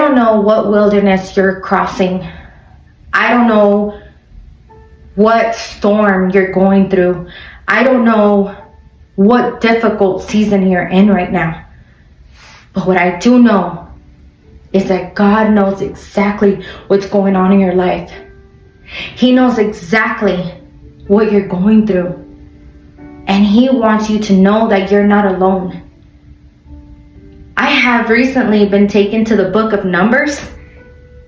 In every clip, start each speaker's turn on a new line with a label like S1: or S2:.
S1: don't know what wilderness you're crossing. I don't know what storm you're going through. I don't know what difficult season you're in right now. But what I do know is that God knows exactly what's going on in your life. He knows exactly what you're going through. And He wants you to know that you're not alone. I have recently been taken to the book of Numbers,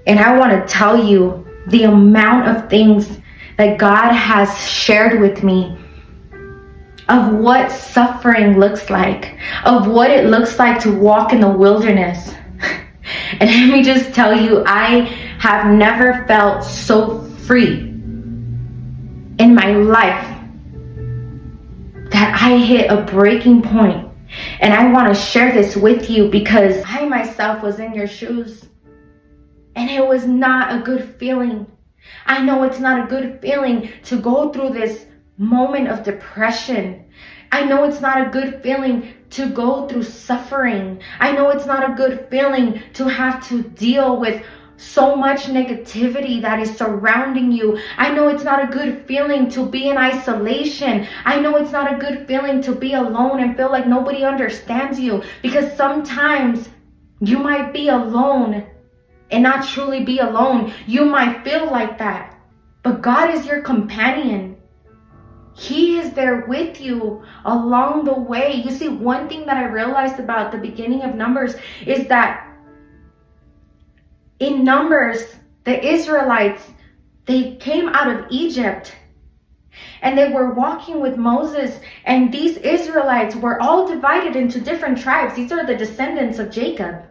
S1: and I want to tell you the amount of things that God has shared with me of what suffering looks like, of what it looks like to walk in the wilderness. And let me just tell you, I have never felt so free in my life that I hit a breaking point. And I want to share this with you because I myself was in your shoes. And it was not a good feeling. I know it's not a good feeling to go through this moment of depression. I know it's not a good feeling to go through suffering. I know it's not a good feeling to have to deal with so much negativity that is surrounding you. I know it's not a good feeling to be in isolation. I know it's not a good feeling to be alone and feel like nobody understands you, because sometimes you might be alone and not truly be alone. You might feel like that, but God is your companion. He is there with you along the way. You see, one thing that I realized about the beginning of Numbers is that in Numbers, the Israelites, they came out of Egypt and they were walking with Moses, and these Israelites were all divided into different tribes. These are the descendants of Jacob.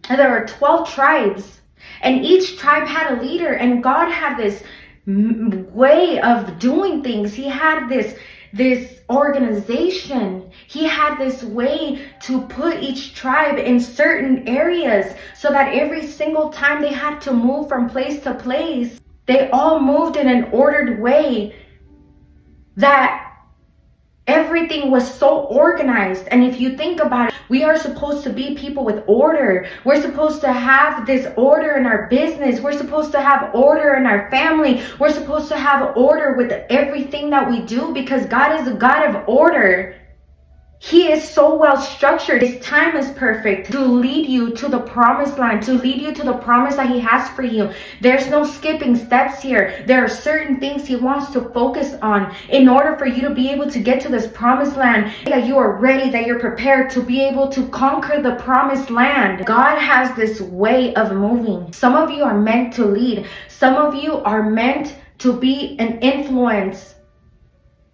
S1: And there were 12 tribes, and each tribe had a leader, and God had this way of doing things. He had this organization. He had this way to put each tribe in certain areas so that every single time they had to move from place to place, they all moved in an ordered way, that everything was so organized. And if you think about it, we are supposed to be people with order. We're supposed to have this order in our business. We're supposed to have order in our family. We're supposed to have order with everything that we do, because God is a God of order. He is so well structured. His time is perfect to lead you to the promised land, to lead you to the promise that He has for you. There's no skipping steps here. There are certain things He wants to focus on in order for you to be able to get to this promised land, that you are ready, that you're prepared to be able to conquer the promised land. God has this way of moving. Some of you are meant to lead. Some of you are meant to be an influence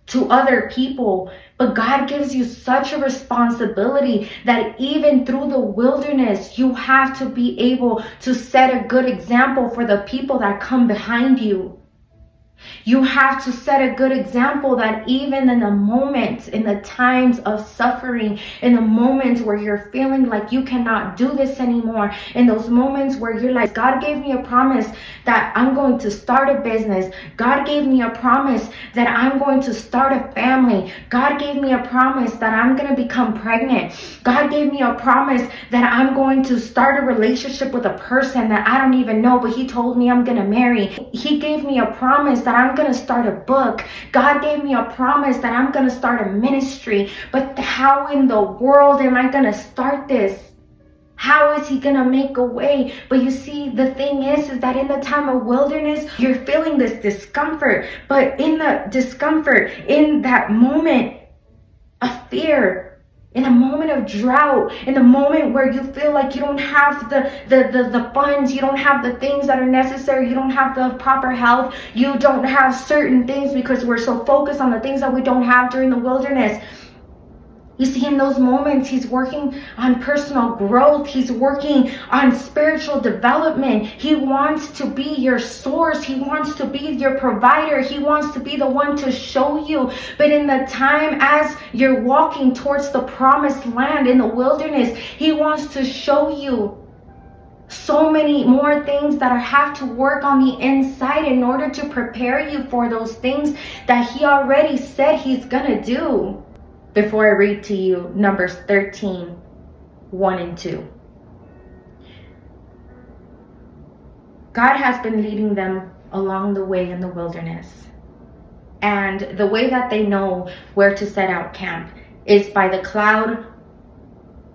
S1: to other people. But God gives you such a responsibility that even through the wilderness, you have to be able to set a good example for the people that come behind you. You have to set a good example that even in the moments, in the times of suffering, in the moments where you're feeling like you cannot do this anymore, in those moments where you're like, God gave me a promise that I'm going to start a business. God gave me a promise that I'm going to start a family. God gave me a promise that I'm going to become pregnant. God gave me a promise that I'm going to start a relationship with a person that I don't even know, but He told me I'm going to marry. He gave me a promise that I'm going to start a book. God gave me a promise that I'm going to start a ministry. But how in the world am I going to start this? How is He going to make a way? But you see, the thing is that in the time of wilderness, you're feeling this discomfort. But in the discomfort, in that moment of fear, in a moment of drought, in the moment where you feel like you don't have the funds, you don't have the things that are necessary, you don't have the proper health, you don't have certain things, because we're so focused on the things that we don't have during the wilderness. You see, in those moments, He's working on personal growth. He's working on spiritual development. He wants to be your source. He wants to be your provider. He wants to be the one to show you. But in the time as you're walking towards the promised land in the wilderness, He wants to show you so many more things that have to work on the inside in order to prepare you for those things that He already said He's gonna do. Before I read to you Numbers 13, 1 and 2. God has been leading them along the way in the wilderness. And the way that they know where to set out camp is by the cloud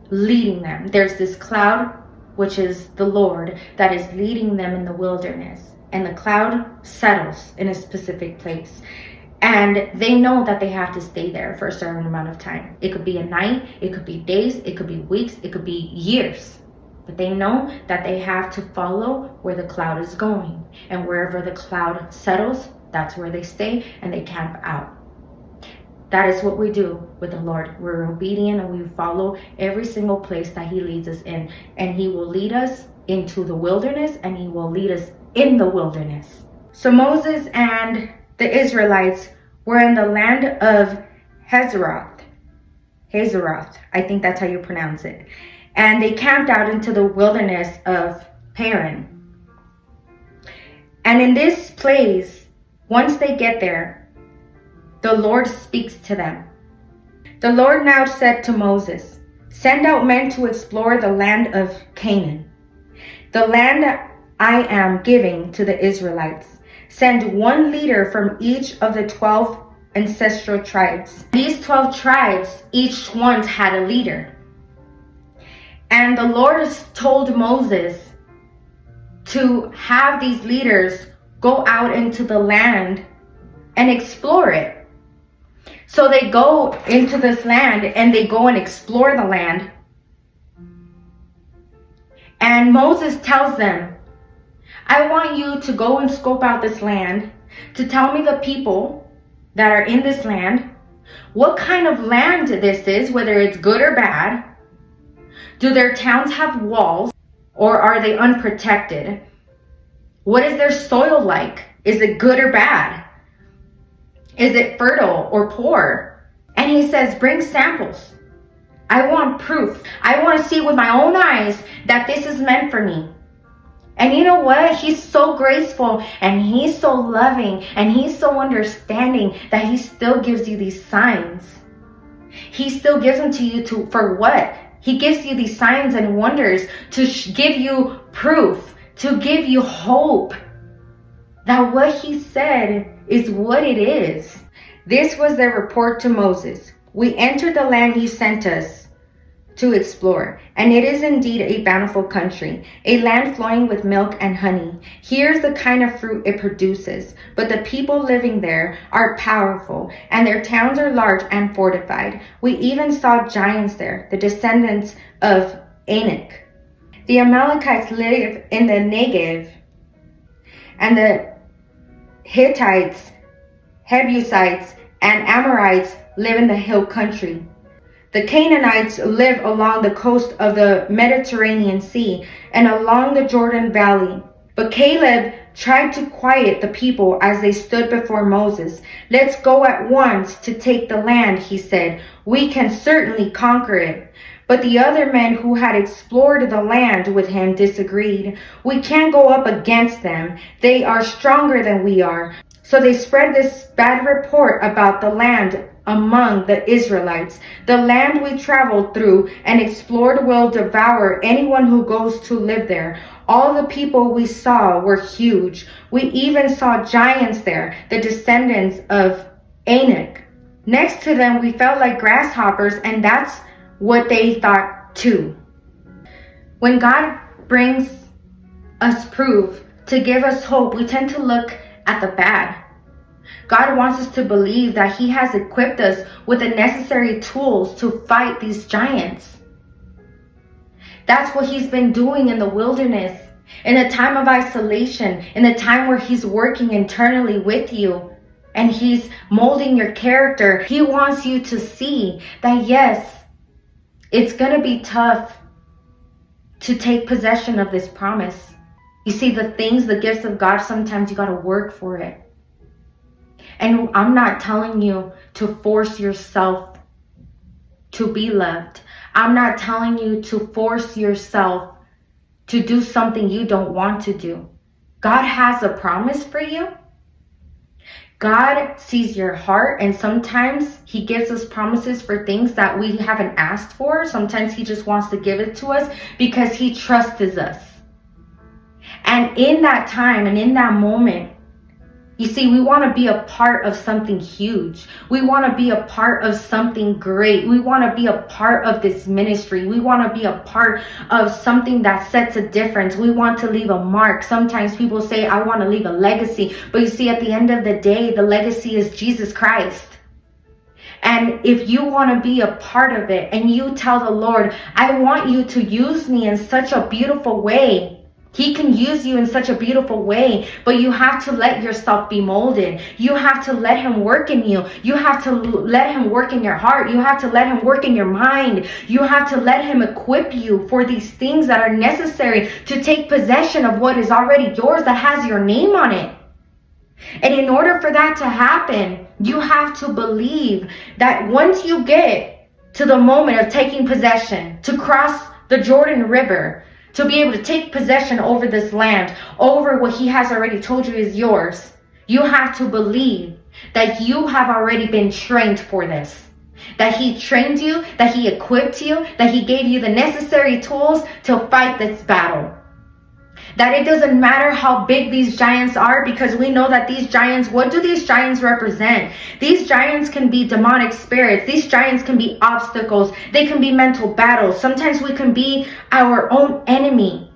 S1: leading them. There's this cloud, which is the Lord, that is leading them in the wilderness. And the cloud settles in a specific place. And they know that they have to stay there for a certain amount of time. It could be a night, it could be days, it could be weeks, it could be years. But they know that they have to follow where the cloud is going. And wherever the cloud settles, that's where they stay and they camp out. That is what we do with the Lord. We're obedient and we follow every single place that He leads us in. And He will lead us into the wilderness and He will lead us in the wilderness. So Moses and the Israelites were in the land of Hazeroth. I think that's how you pronounce it. And they camped out into the wilderness of Paran. And in this place, once they get there, the Lord speaks to them. The Lord now said to Moses, "Send out men to explore the land of Canaan, the land I am giving to the Israelites. Send one leader from each of the 12 ancestral tribes." These 12 tribes, each one had a leader. And the Lord told Moses to have these leaders go out into the land and explore it. So they go into this land and they go and explore the land. And Moses tells them, "I want you to go and scope out this land, to tell me the people that are in this land, what kind of land this is, whether it's good or bad. Do their towns have walls or are they unprotected? What is their soil like? Is it good or bad? Is it fertile or poor?" And he says, "Bring samples. I want proof. I want to see with my own eyes that this is meant for me." And you know what? He's so graceful and He's so loving and He's so understanding that He still gives you these signs. He still gives them to you for what? He gives you these signs and wonders to give you proof, to give you hope that what He said is what it is. This was their report to Moses. "We entered the land you sent us to explore, and it is indeed a bountiful country, a land flowing with milk and honey. Here's the kind of fruit it produces, but the people living there are powerful, and their towns are large and fortified. We even saw giants there, the descendants of Anak. The Amalekites live in the Negev, and the Hittites, Jebusites, and Amorites live in the hill country. The Canaanites live along the coast of the Mediterranean Sea and along the Jordan Valley." But Caleb tried to quiet the people as they stood before Moses. "Let's go at once to take the land," he said. "We can certainly conquer it." But the other men who had explored the land with him disagreed. "We can't go up against them. They are stronger than we are." So they spread this bad report about the land among the Israelites. "The land we traveled through and explored will devour anyone who goes to live there. All the people we saw were huge. We even saw giants there, the descendants of Anak. Next to them, we felt like grasshoppers," and that's what they thought too. When God brings us proof to give us hope, we tend to look at the bad. God wants us to believe that He has equipped us with the necessary tools to fight these giants. That's what He's been doing in the wilderness, in a time of isolation, in the time where He's working internally with you and He's molding your character. He wants you to see that yes, it's going to be tough to take possession of this promise. You see, the things, the gifts of God, sometimes you got to work for it. And I'm not telling you to force yourself to be loved. I'm not telling you to force yourself to do something you don't want to do. God has a promise for you. God sees your heart, and sometimes He gives us promises for things that we haven't asked for. Sometimes He just wants to give it to us because He trusts us. And in that time and in that moment, you see, we want to be a part of something huge. We want to be a part of something great. We want to be a part of this ministry. We want to be a part of something that sets a difference. We want to leave a mark. Sometimes people say, I want to leave a legacy. But you see, at the end of the day, the legacy is Jesus Christ. And if you want to be a part of it and you tell the Lord, I want you to use me in such a beautiful way. He can use you in such a beautiful way, but you have to let yourself be molded. You have to let him work in you. You have to let him work in your heart. You have to let him work in your mind. You have to let him equip you for these things that are necessary to take possession of what is already yours, that has your name on it. And in order for that to happen, you have to believe that once you get to the moment of taking possession, to cross the Jordan River, to be able to take possession over this land, over what he has already told you is yours, you have to believe that you have already been trained for this. That he trained you, that he equipped you, that he gave you the necessary tools to fight this battle. That it doesn't matter how big these giants are, because we know that these giants, what do these giants represent? These giants can be demonic spirits. These giants can be obstacles. They can be mental battles. Sometimes we can be our own enemy.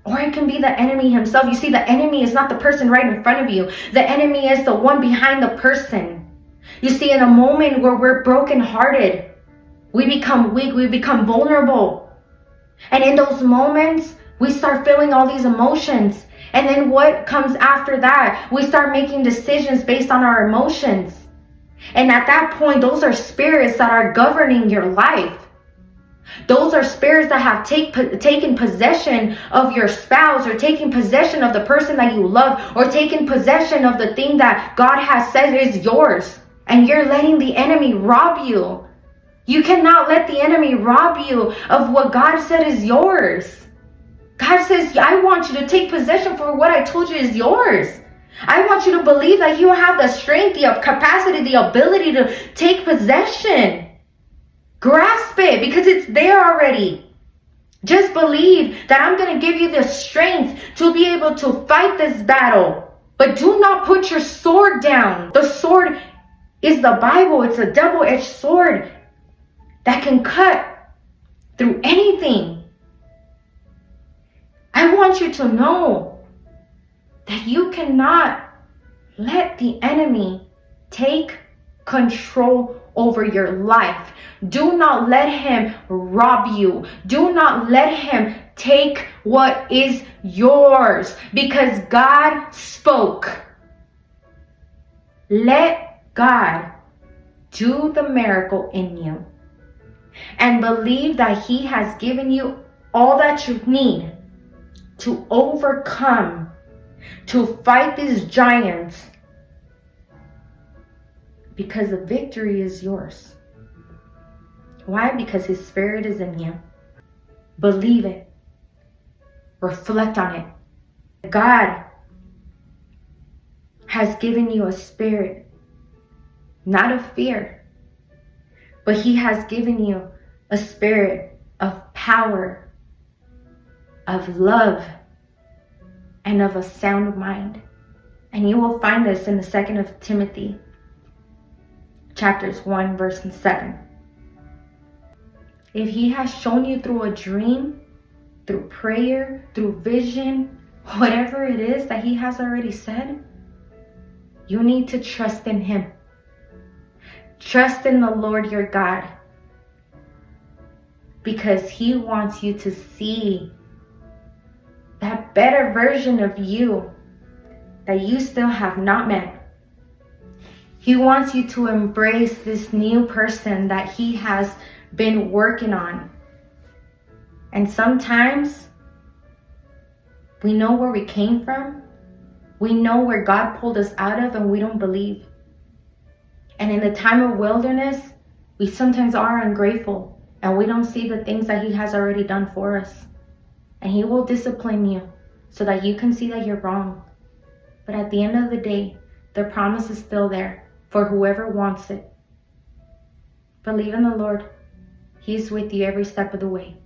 S1: Or it can be the enemy himself. You see, the enemy is not the person right in front of you. The enemy is the one behind the person. You see, in a moment where we're brokenhearted, we become weak, we become vulnerable. And in those moments, we start feeling all these emotions. And then what comes after that? We start making decisions based on our emotions. And at that point, those are spirits that are governing your life. Those are spirits that have taken possession of your spouse, or taken possession of the person that you love, or taken possession of the thing that God has said is yours. And you're letting the enemy rob you. You cannot let the enemy rob you of what God said is yours. God says, I want you to take possession for what I told you is yours. I want you to believe that you have the strength, the capacity, the ability to take possession. Grasp it, because it's there already. Just believe that I'm going to give you the strength to be able to fight this battle. But do not put your sword down. The sword is the Bible. It's a double-edged sword that can cut through anything. I want you to know that you cannot let the enemy take control over your life. Do not let him rob you. Do not let him take what is yours, because God spoke. Let God do the miracle in you, and believe that he has given you all that you need to overcome, to fight these giants, because the victory is yours. Why? Because his spirit is in you. Believe it. Reflect on it. God has given you a spirit, not of fear, but he has given you a spirit of power, of love, and of a sound mind. And you will find this in the 2nd of Timothy, chapters 1, verse 7. If he has shown you through a dream, through prayer, through vision, whatever it is that he has already said, you need to trust in him. Trust in the Lord your God, because he wants you to see that better version of you that you still have not met. He wants you to embrace this new person that he has been working on. And sometimes we know where we came from. We know where God pulled us out of, and we don't believe. And in the time of wilderness, we sometimes are ungrateful, and we don't see the things that he has already done for us. And he will discipline you so that you can see that you're wrong. But at the end of the day, the promise is still there for whoever wants it. Believe in the Lord. He's with you every step of the way.